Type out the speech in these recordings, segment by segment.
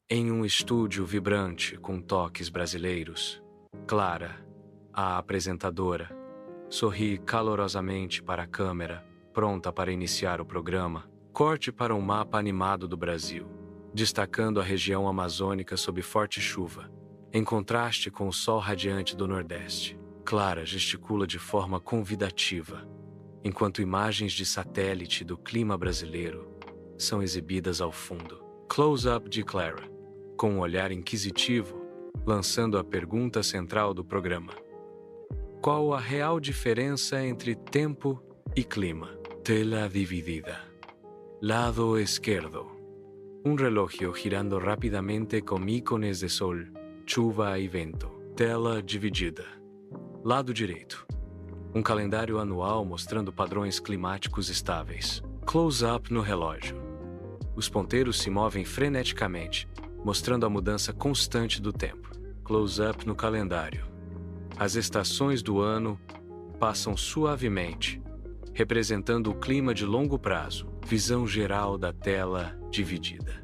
Em um estúdio vibrante com toques brasileiros, Clara, a apresentadora, sorri calorosamente para a câmera, pronta para iniciar o programa. Corte para um mapa animado do Brasil, destacando a região amazônica sob forte chuva, em contraste com o sol radiante do Nordeste. Clara gesticula de forma convidativa, enquanto imagens de satélite do clima brasileiro são exibidas ao fundo. Close-up de Clara, com um olhar inquisitivo, lançando a pergunta central do programa. Qual a real diferença entre tempo e clima? Tela dividida. Lado esquerdo. Un relojio girando rápidamente con ícones de sol, chuva e vento. Tela dividida. Lado direito. Um calendário anual mostrando padrões climáticos estáveis. Close-up no relógio. Os ponteiros se movem freneticamente, mostrando a mudança constante do tempo. Close-up no calendário. As estações do ano passam suavemente, representando o clima de longo prazo. Visão geral da tela dividida.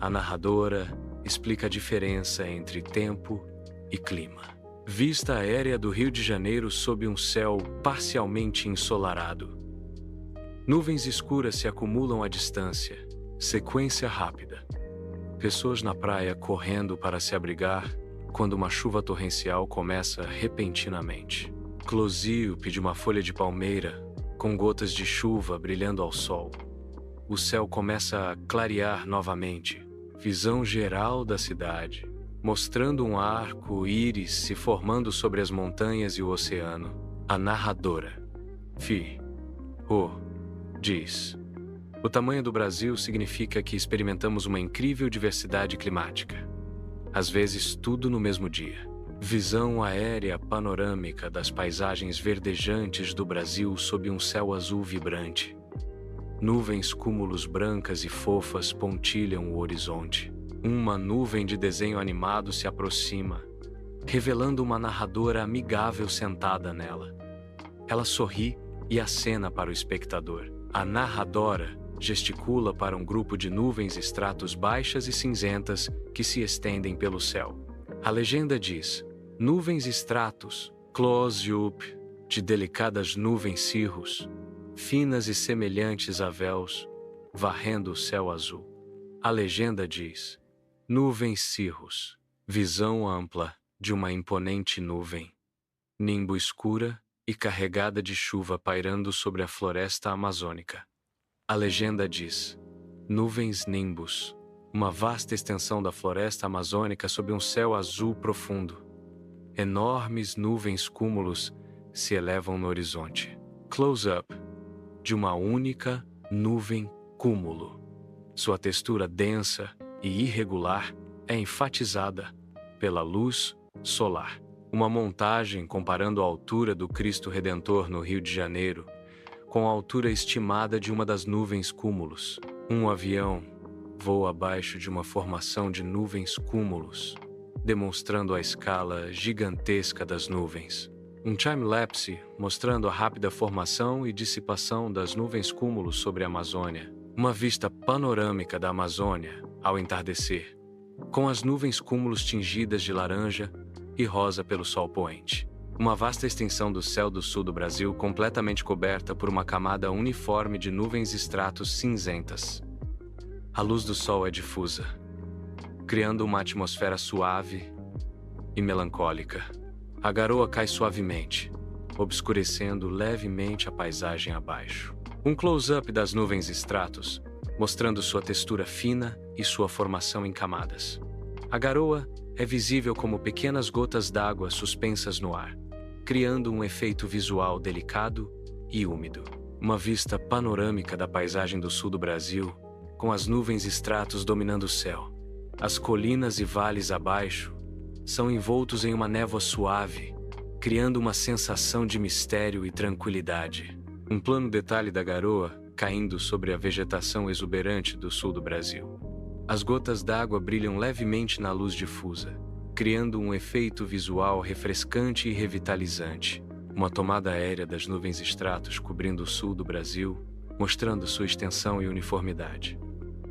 A narradora explica a diferença entre tempo e clima. Vista aérea do Rio de Janeiro sob um céu parcialmente ensolarado. Nuvens escuras se acumulam à distância. Sequência rápida. Pessoas na praia correndo para se abrigar quando uma chuva torrencial começa repentinamente. Close-up de uma folha de palmeira com gotas de chuva brilhando ao sol. O céu começa a clarear novamente. Visão geral da cidade, mostrando um arco-íris se formando sobre as montanhas e o oceano. A narradora, diz: o tamanho do Brasil significa que experimentamos uma incrível diversidade climática. Às vezes tudo no mesmo dia. Visão aérea panorâmica das paisagens verdejantes do Brasil sob um céu azul vibrante. Nuvens cúmulos brancas e fofas pontilham o horizonte. Uma nuvem de desenho animado se aproxima, revelando uma narradora amigável sentada nela. Ela sorri e acena para o espectador. A narradora gesticula para um grupo de nuvens estratos baixas e cinzentas que se estendem pelo céu. A legenda diz: nuvens estratos, close-up, de delicadas nuvens cirrus, finas e semelhantes a véus, varrendo o céu azul. A legenda diz: nuvens cirrus, visão ampla de uma imponente nuvem, nimbo escura e carregada de chuva pairando sobre a floresta amazônica. A legenda diz: nuvens nimbus, uma vasta extensão da floresta amazônica sob um céu azul profundo. Enormes nuvens cúmulos se elevam no horizonte. Close-up de uma única nuvem cúmulo. Sua textura densa e irregular é enfatizada pela luz solar. Uma montagem comparando a altura do Cristo Redentor no Rio de Janeiro com a altura estimada de uma das nuvens cúmulos. Um avião voa abaixo de uma formação de nuvens cúmulos, demonstrando a escala gigantesca das nuvens. Um time-lapse mostrando a rápida formação e dissipação das nuvens cúmulos sobre a Amazônia. Uma vista panorâmica da Amazônia ao entardecer, com as nuvens cúmulos tingidas de laranja e rosa pelo sol poente. Uma vasta extensão do céu do sul do Brasil completamente coberta por uma camada uniforme de nuvens estratos cinzentas. A luz do sol é difusa, criando uma atmosfera suave e melancólica. A garoa cai suavemente, obscurecendo levemente a paisagem abaixo. Um close-up das nuvens estratos, mostrando sua textura fina e sua formação em camadas. A garoa é visível como pequenas gotas d'água suspensas no ar, criando um efeito visual delicado e úmido. Uma vista panorâmica da paisagem do sul do Brasil, com as nuvens estratos dominando o céu. As colinas e vales abaixo são envoltos em uma névoa suave, criando uma sensação de mistério e tranquilidade. Um plano detalhe da garoa caindo sobre a vegetação exuberante do sul do Brasil. As gotas d'água brilham levemente na luz difusa, criando um efeito visual refrescante e revitalizante. Uma tomada aérea das nuvens estratos cobrindo o sul do Brasil, mostrando sua extensão e uniformidade.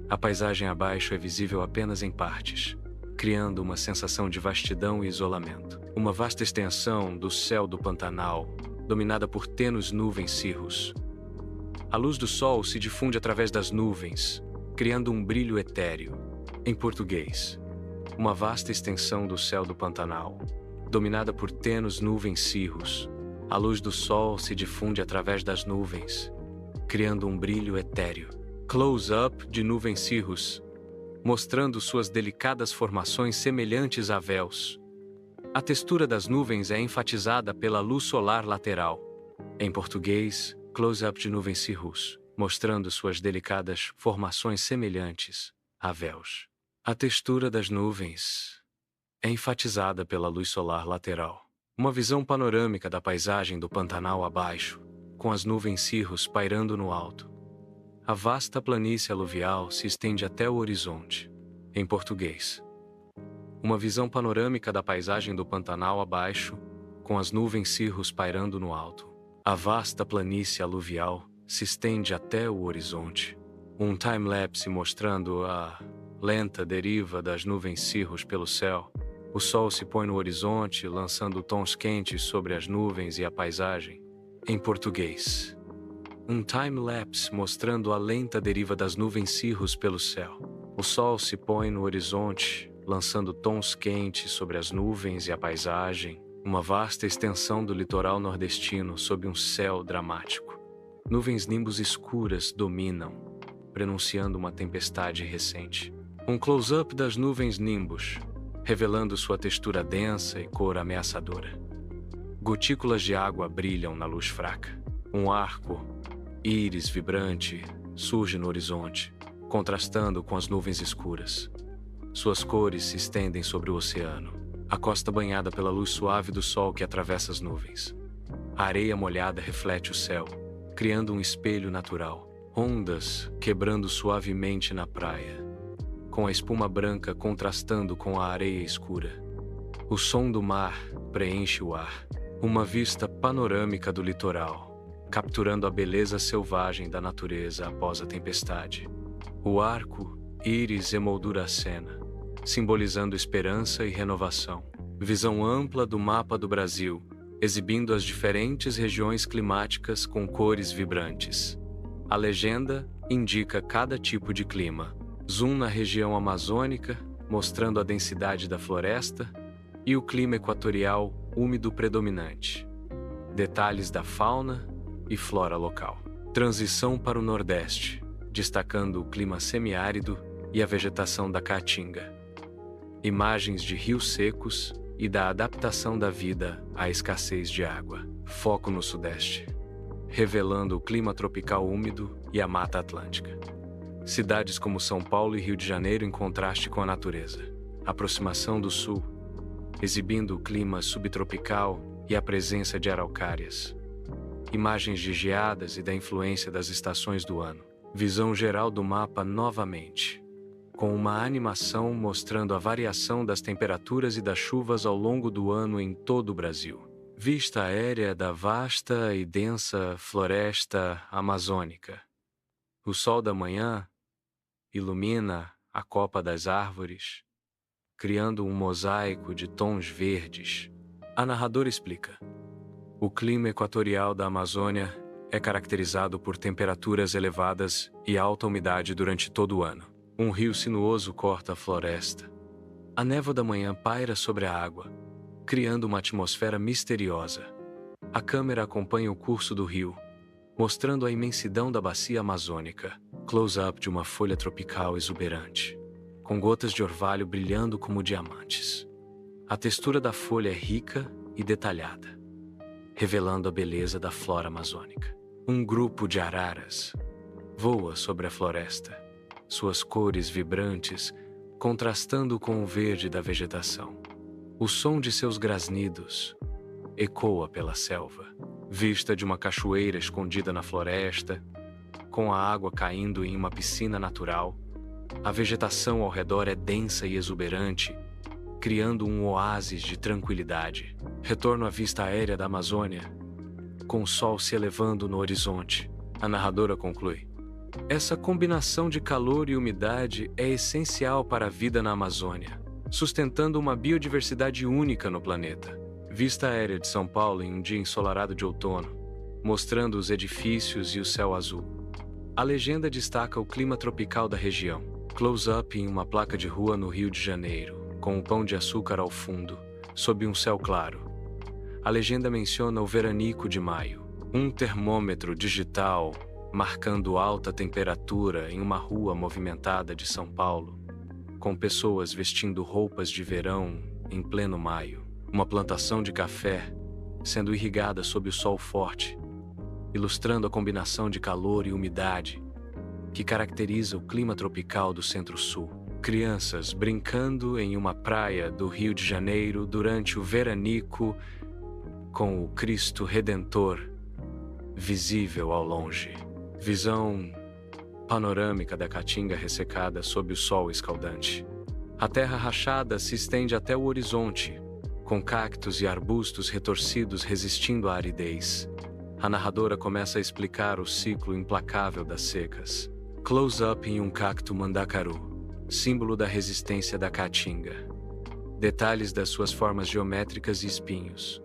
A paisagem abaixo é visível apenas em partes, criando uma sensação de vastidão e isolamento. Uma vasta extensão do céu do Pantanal, dominada por tênues nuvens cirrus. A luz do sol se difunde através das nuvens, criando um brilho etéreo. Em português, uma vasta extensão do céu do Pantanal, dominada por tênues nuvens cirrus. A luz do sol se difunde através das nuvens, criando um brilho etéreo. Close-up de nuvens cirrus, mostrando suas delicadas formações semelhantes a véus. A textura das nuvens é enfatizada pela luz solar lateral. Em português, close-up de nuvens cirrus, mostrando suas delicadas formações semelhantes a véus. A textura das nuvens é enfatizada pela luz solar lateral. Uma visão panorâmica da paisagem do Pantanal abaixo, com as nuvens cirrus pairando no alto. A vasta planície aluvial se estende até o horizonte. Em português, uma visão panorâmica da paisagem do Pantanal abaixo, com as nuvens cirrus pairando no alto. A vasta planície aluvial se estende até o horizonte. Um time-lapse mostrando a lenta deriva das nuvens cirrus pelo céu. O sol se põe no horizonte, lançando tons quentes sobre as nuvens e a paisagem. Em português, um time-lapse mostrando a lenta deriva das nuvens cirrus pelo céu. O sol se põe no horizonte, lançando tons quentes sobre as nuvens e a paisagem. Uma vasta extensão do litoral nordestino sob um céu dramático. Nuvens nimbus escuras dominam, prenunciando uma tempestade recente. Um close-up das nuvens nimbus, revelando sua textura densa e cor ameaçadora. Gotículas de água brilham na luz fraca. Um arco íris vibrante surge no horizonte, contrastando com as nuvens escuras. Suas cores se estendem sobre o oceano, a costa banhada pela luz suave do sol que atravessa as nuvens. A areia molhada reflete o céu, criando um espelho natural. Ondas quebrando suavemente na praia, com a espuma branca contrastando com a areia escura. O som do mar preenche o ar. Uma vista panorâmica do litoral, capturando a beleza selvagem da natureza após a tempestade. O arco íris emoldura a cena, simbolizando esperança e renovação. Visão ampla do mapa do Brasil, exibindo as diferentes regiões climáticas com cores vibrantes. A legenda indica cada tipo de clima. Zoom na região amazônica, mostrando a densidade da floresta, e o clima equatorial úmido predominante. Detalhes da fauna e flora local. Transição para o Nordeste, destacando o clima semiárido e a vegetação da caatinga. Imagens de rios secos e da adaptação da vida à escassez de água. Foco no Sudeste, revelando o clima tropical úmido e a Mata Atlântica. Cidades como São Paulo e Rio de Janeiro em contraste com a natureza. Aproximação do Sul, exibindo o clima subtropical e a presença de araucárias. Imagens de geadas e da influência das estações do ano. Visão geral do mapa novamente, com uma animação mostrando a variação das temperaturas e das chuvas ao longo do ano em todo o Brasil. Vista aérea da vasta e densa floresta amazônica. O sol da manhã ilumina a copa das árvores, criando um mosaico de tons verdes. A narradora explica: o clima equatorial da Amazônia é caracterizado por temperaturas elevadas e alta umidade durante todo o ano. Um rio sinuoso corta a floresta. A névoa da manhã paira sobre a água, criando uma atmosfera misteriosa. A câmera acompanha o curso do rio, mostrando a imensidão da bacia amazônica. Close-up de uma folha tropical exuberante, com gotas de orvalho brilhando como diamantes. A textura da folha é rica e detalhada, revelando a beleza da flora amazônica. Um grupo de araras voa sobre a floresta, suas cores vibrantes contrastando com o verde da vegetação. O som de seus grasnidos ecoa pela selva. Vista de uma cachoeira escondida na floresta, com a água caindo em uma piscina natural. A vegetação ao redor é densa e exuberante, criando um oásis de tranquilidade. Retorno à vista aérea da Amazônia, com o sol se elevando no horizonte. A narradora conclui: Essa combinação de calor e umidade é essencial para a vida na Amazônia, sustentando uma biodiversidade única no planeta. Vista aérea de São Paulo em um dia ensolarado de outono, mostrando os edifícios e o céu azul. A legenda destaca o clima tropical da região. Close-up em uma placa de rua no Rio de Janeiro, com um pão de açúcar ao fundo, sob um céu claro. A legenda menciona o veranico de maio, um termômetro digital marcando alta temperatura em uma rua movimentada de São Paulo, com pessoas vestindo roupas de verão em pleno maio. Uma plantação de café sendo irrigada sob o sol forte, ilustrando a combinação de calor e umidade que caracteriza o clima tropical do Centro-Sul. Crianças brincando em uma praia do Rio de Janeiro durante o veranico, com o Cristo Redentor visível ao longe. Visão panorâmica da Caatinga ressecada sob o sol escaldante. A terra rachada se estende até o horizonte, com cactos e arbustos retorcidos resistindo à aridez. A narradora começa a explicar o ciclo implacável das secas. Close-up em um cacto mandacaru, símbolo da resistência da Caatinga. Detalhes das suas formas geométricas e espinhos.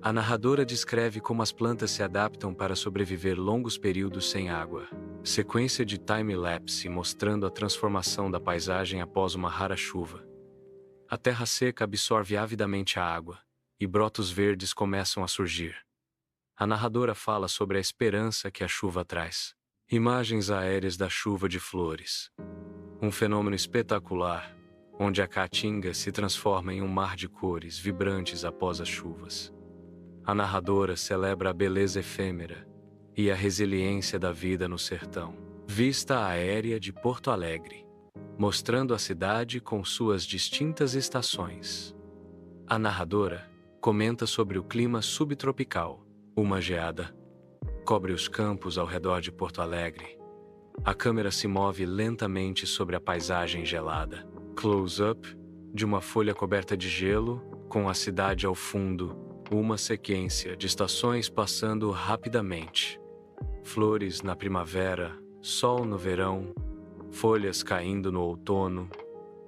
A narradora descreve como as plantas se adaptam para sobreviver longos períodos sem água. Sequência de time-lapse mostrando a transformação da paisagem após uma rara chuva. A terra seca absorve avidamente a água, e brotos verdes começam a surgir. A narradora fala sobre a esperança que a chuva traz. Imagens aéreas da chuva de flores. Um fenômeno espetacular, onde a Caatinga se transforma em um mar de cores vibrantes após as chuvas. A narradora celebra a beleza efêmera e a resiliência da vida no sertão. Vista aérea de Porto Alegre, mostrando a cidade com suas distintas estações. A narradora comenta sobre o clima subtropical. Uma geada cobre os campos ao redor de Porto Alegre. A câmera se move lentamente sobre a paisagem gelada. Close-up de uma folha coberta de gelo, com a cidade ao fundo. Uma sequência de estações passando rapidamente. Flores na primavera, sol no verão, folhas caindo no outono,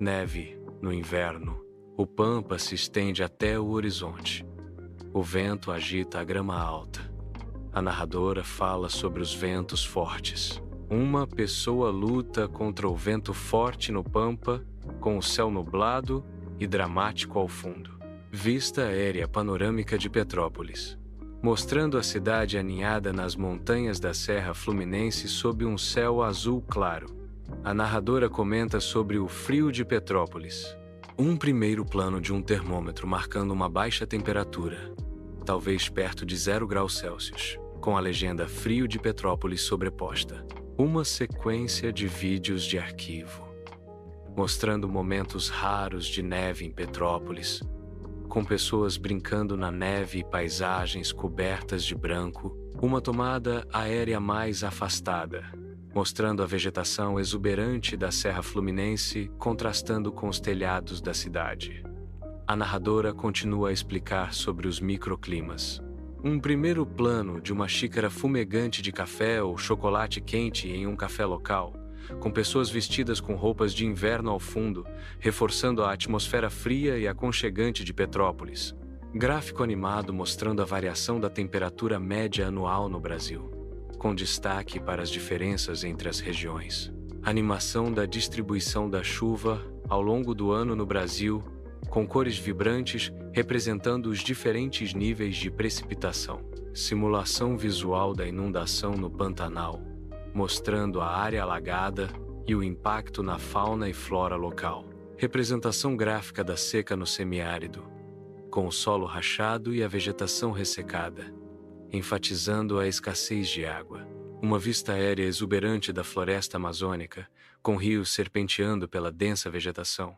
neve no inverno. O pampa se estende até o horizonte. O vento agita a grama alta. A narradora fala sobre os ventos fortes. Uma pessoa luta contra o vento forte no pampa, com o céu nublado e dramático ao fundo. Vista aérea panorâmica de Petrópolis, mostrando a cidade aninhada nas montanhas da Serra Fluminense sob um céu azul claro. A narradora comenta sobre o frio de Petrópolis. Um primeiro plano de um termômetro marcando uma baixa temperatura, talvez perto de 0 graus Celsius, com a legenda Frio de Petrópolis sobreposta. Uma sequência de vídeos de arquivo, mostrando momentos raros de neve em Petrópolis, com pessoas brincando na neve e paisagens cobertas de branco. Uma tomada aérea mais afastada, mostrando a vegetação exuberante da Serra Fluminense contrastando com os telhados da cidade. A narradora continua a explicar sobre os microclimas. Um primeiro plano de uma xícara fumegante de café ou chocolate quente em um café local, com pessoas vestidas com roupas de inverno ao fundo, reforçando a atmosfera fria e aconchegante de Petrópolis. Gráfico animado mostrando a variação da temperatura média anual no Brasil, com destaque para as diferenças entre as regiões. Animação da distribuição da chuva ao longo do ano no Brasil, com cores vibrantes representando os diferentes níveis de precipitação. Simulação visual da inundação no Pantanal, mostrando a área alagada e o impacto na fauna e flora local. Representação gráfica da seca no semiárido, com o solo rachado e a vegetação ressecada, enfatizando a escassez de água. Uma vista aérea exuberante da floresta amazônica, com rios serpenteando pela densa vegetação.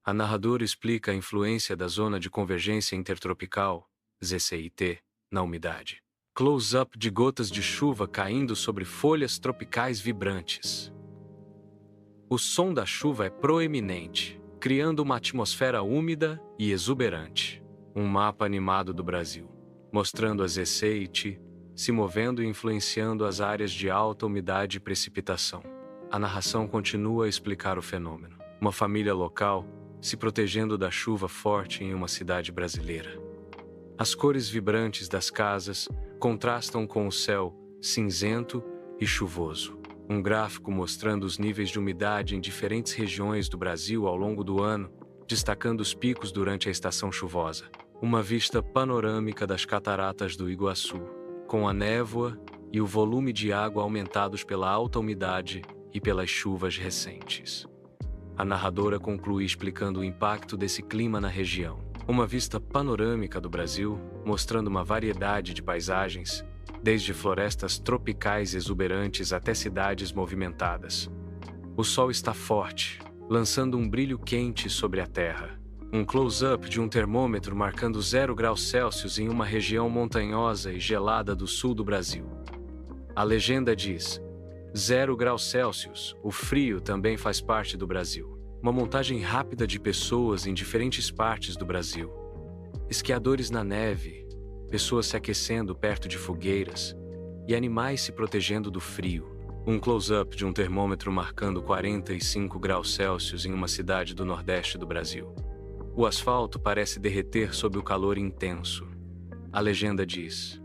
A narradora explica a influência da Zona de Convergência Intertropical, ZCIT, na umidade. Close-up de gotas de chuva caindo sobre folhas tropicais vibrantes. O som da chuva é proeminente, criando uma atmosfera úmida e exuberante. Um mapa animado do Brasil, mostrando a ZCIT se movendo e influenciando as áreas de alta umidade e precipitação. A narração continua a explicar o fenômeno. Uma família local se protegendo da chuva forte em uma cidade brasileira. As cores vibrantes das casas contrastam com o céu cinzento e chuvoso. Um gráfico mostrando os níveis de umidade em diferentes regiões do Brasil ao longo do ano, destacando os picos durante a estação chuvosa. Uma vista panorâmica das cataratas do Iguaçu, com a névoa e o volume de água aumentados pela alta umidade e pelas chuvas recentes. A narradora conclui explicando o impacto desse clima na região. Uma vista panorâmica do Brasil, mostrando uma variedade de paisagens, desde florestas tropicais exuberantes até cidades movimentadas. O sol está forte, lançando um brilho quente sobre a terra. Um close-up de um termômetro marcando 0 graus Celsius em uma região montanhosa e gelada do sul do Brasil. A legenda diz: 0 graus Celsius, o frio também faz parte do Brasil. Uma montagem rápida de pessoas em diferentes partes do Brasil. Esquiadores na neve, pessoas se aquecendo perto de fogueiras e animais se protegendo do frio. Um close-up de um termômetro marcando 45 graus Celsius em uma cidade do nordeste do Brasil. O asfalto parece derreter sob o calor intenso. A legenda diz: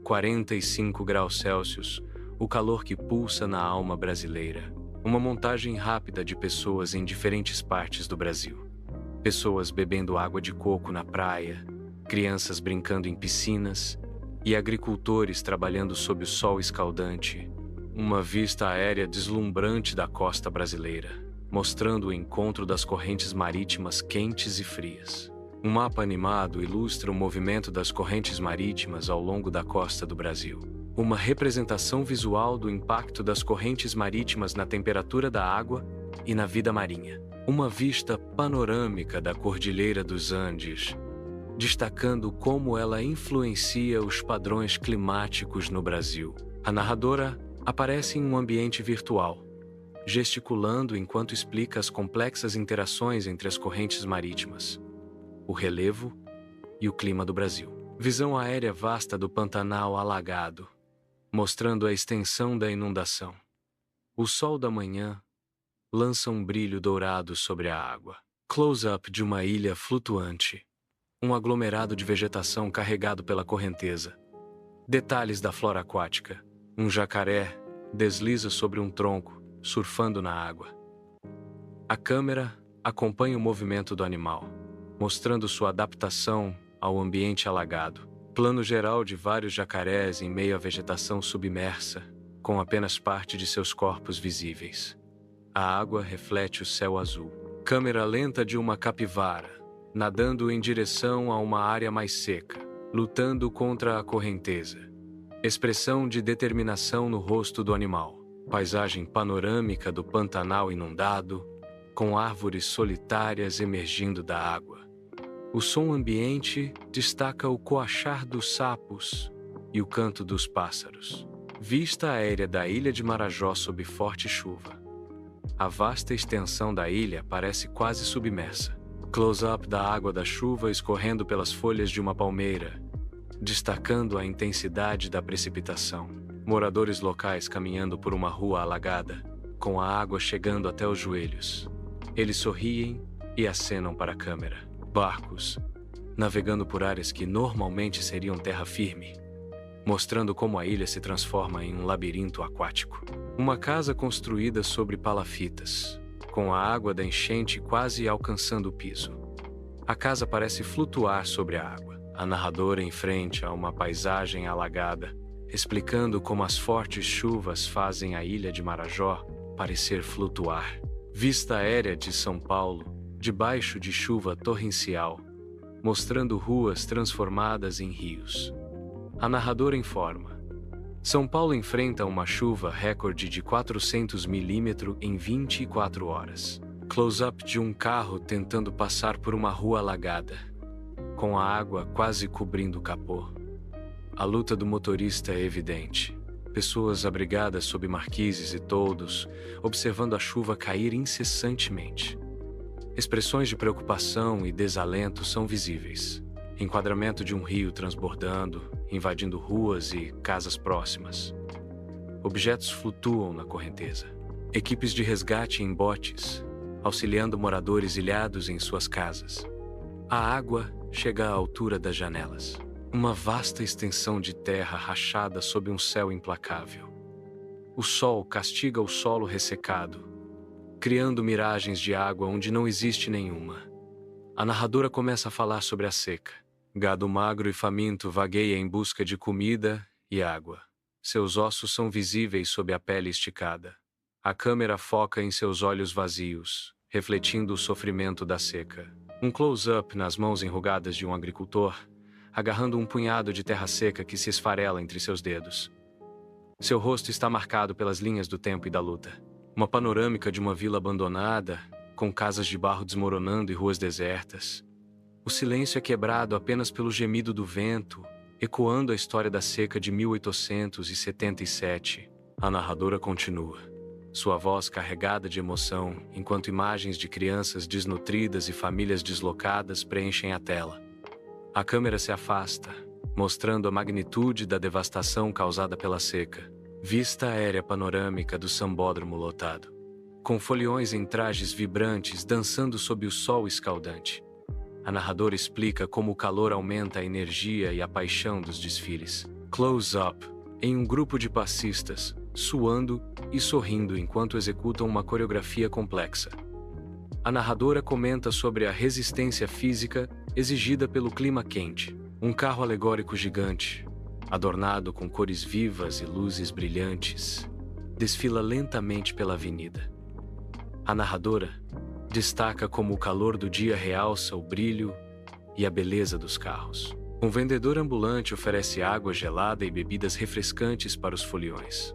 45 graus Celsius, o calor que pulsa na alma brasileira. Uma montagem rápida de pessoas em diferentes partes do Brasil. Pessoas bebendo água de coco na praia, crianças brincando em piscinas e agricultores trabalhando sob o sol escaldante. Uma vista aérea deslumbrante da costa brasileira, mostrando o encontro das correntes marítimas quentes e frias. Um mapa animado ilustra o movimento das correntes marítimas ao longo da costa do Brasil. Uma representação visual do impacto das correntes marítimas na temperatura da água e na vida marinha. Uma vista panorâmica da Cordilheira dos Andes, destacando como ela influencia os padrões climáticos no Brasil. A narradora aparece em um ambiente virtual, gesticulando enquanto explica as complexas interações entre as correntes marítimas, o relevo e o clima do Brasil. Visão aérea vasta do Pantanal alagado, mostrando a extensão da inundação. O sol da manhã lança um brilho dourado sobre a água. Close-up de uma ilha flutuante, um aglomerado de vegetação carregado pela correnteza. Detalhes da flora aquática. Um jacaré desliza sobre um tronco, surfando na água. A câmera acompanha o movimento do animal, mostrando sua adaptação ao ambiente alagado. Plano geral de vários jacarés em meio à vegetação submersa, com apenas parte de seus corpos visíveis. A água reflete o céu azul. Câmera lenta de uma capivara, nadando em direção a uma área mais seca, lutando contra a correnteza. Expressão de determinação no rosto do animal. Paisagem panorâmica do Pantanal inundado, com árvores solitárias emergindo da água. O som ambiente destaca o coachar dos sapos e o canto dos pássaros. Vista aérea da ilha de Marajó sob forte chuva. A vasta extensão da ilha parece quase submersa. Close-up da água da chuva escorrendo pelas folhas de uma palmeira, destacando a intensidade da precipitação. Moradores locais caminhando por uma rua alagada, com a água chegando até os joelhos. Eles sorriem e acenam para a câmera. Barcos, navegando por áreas que normalmente seriam terra firme, mostrando como a ilha se transforma em um labirinto aquático. Uma casa construída sobre palafitas, com a água da enchente quase alcançando o piso. A casa parece flutuar sobre a água. A narradora em frente a uma paisagem alagada, explicando como as fortes chuvas fazem a ilha de Marajó parecer flutuar. Vista aérea de São Paulo, debaixo de chuva torrencial, mostrando ruas transformadas em rios. A narradora informa: São Paulo enfrenta uma chuva recorde de 400 milímetros em 24 horas. Close-up de um carro tentando passar por uma rua alagada, com a água quase cobrindo o capô. A luta do motorista é evidente. Pessoas abrigadas sob marquises e toldos, observando a chuva cair incessantemente. Expressões de preocupação e desalento são visíveis. Enquadramento de um rio transbordando, invadindo ruas e casas próximas. Objetos flutuam na correnteza. Equipes de resgate em botes, auxiliando moradores ilhados em suas casas. A água chega à altura das janelas. Uma vasta extensão de terra rachada sob um céu implacável. O sol castiga o solo ressecado, criando miragens de água onde não existe nenhuma. A narradora começa a falar sobre a seca. Gado magro e faminto vagueia em busca de comida e água. Seus ossos são visíveis sob a pele esticada. A câmera foca em seus olhos vazios, refletindo o sofrimento da seca. Um close-up nas mãos enrugadas de um agricultor, agarrando um punhado de terra seca que se esfarela entre seus dedos. Seu rosto está marcado pelas linhas do tempo e da luta. Uma panorâmica de uma vila abandonada, com casas de barro desmoronando e ruas desertas. O silêncio é quebrado apenas pelo gemido do vento, ecoando a história da seca de 1877. A narradora continua, sua voz carregada de emoção, enquanto imagens de crianças desnutridas e famílias deslocadas preenchem a tela. A câmera se afasta, mostrando a magnitude da devastação causada pela seca. Vista aérea panorâmica do sambódromo lotado, com foliões em trajes vibrantes dançando sob o sol escaldante. A narradora explica como o calor aumenta a energia e a paixão dos desfiles. Close-up, em um grupo de passistas, suando e sorrindo enquanto executam uma coreografia complexa. A narradora comenta sobre a resistência física exigida pelo clima quente. Um carro alegórico gigante, adornado com cores vivas e luzes brilhantes, desfila lentamente pela avenida. A narradora destaca como o calor do dia realça o brilho e a beleza dos carros. Um vendedor ambulante oferece água gelada e bebidas refrescantes para os foliões.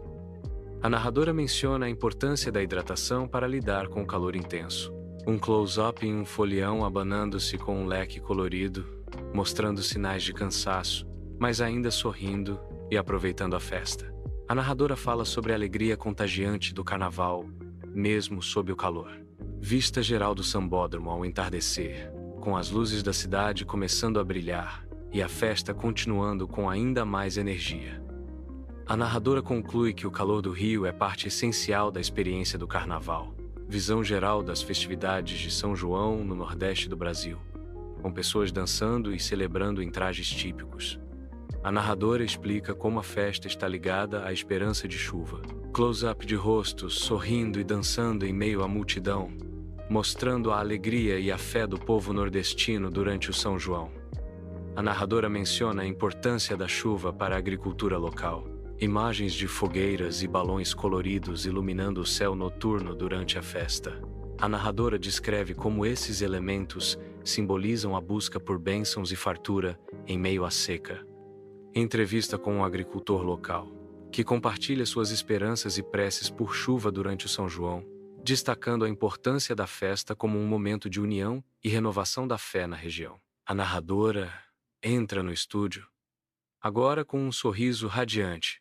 A narradora menciona a importância da hidratação para lidar com o calor intenso. Um close-up em um folião abanando-se com um leque colorido, mostrando sinais de cansaço, mas ainda sorrindo e aproveitando a festa. A narradora fala sobre a alegria contagiante do carnaval, mesmo sob o calor. Vista geral do sambódromo ao entardecer, com as luzes da cidade começando a brilhar e a festa continuando com ainda mais energia. A narradora conclui que o calor do Rio é parte essencial da experiência do carnaval. Visão geral das festividades de São João no Nordeste do Brasil, com pessoas dançando e celebrando em trajes típicos. A narradora explica como a festa está ligada à esperança de chuva. Close-up de rostos sorrindo e dançando em meio à multidão, mostrando a alegria e a fé do povo nordestino durante o São João. A narradora menciona a importância da chuva para a agricultura local. Imagens de fogueiras e balões coloridos iluminando o céu noturno durante a festa. A narradora descreve como esses elementos simbolizam a busca por bênçãos e fartura em meio à seca. Entrevista com um agricultor local, que compartilha suas esperanças e preces por chuva durante o São João, destacando a importância da festa como um momento de união e renovação da fé na região. A narradora entra no estúdio, agora com um sorriso radiante,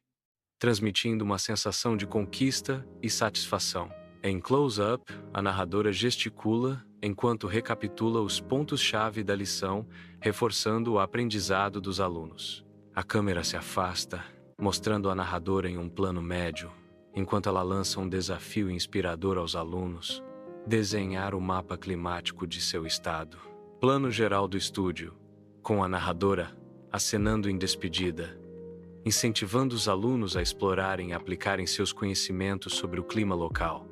transmitindo uma sensação de conquista e satisfação. Em close-up, a narradora gesticula enquanto recapitula os pontos-chave da lição, reforçando o aprendizado dos alunos. A câmera se afasta, mostrando a narradora em um plano médio, enquanto ela lança um desafio inspirador aos alunos: desenhar o mapa climático de seu estado. Plano geral do estúdio, com a narradora acenando em despedida, incentivando os alunos a explorarem e aplicarem seus conhecimentos sobre o clima local.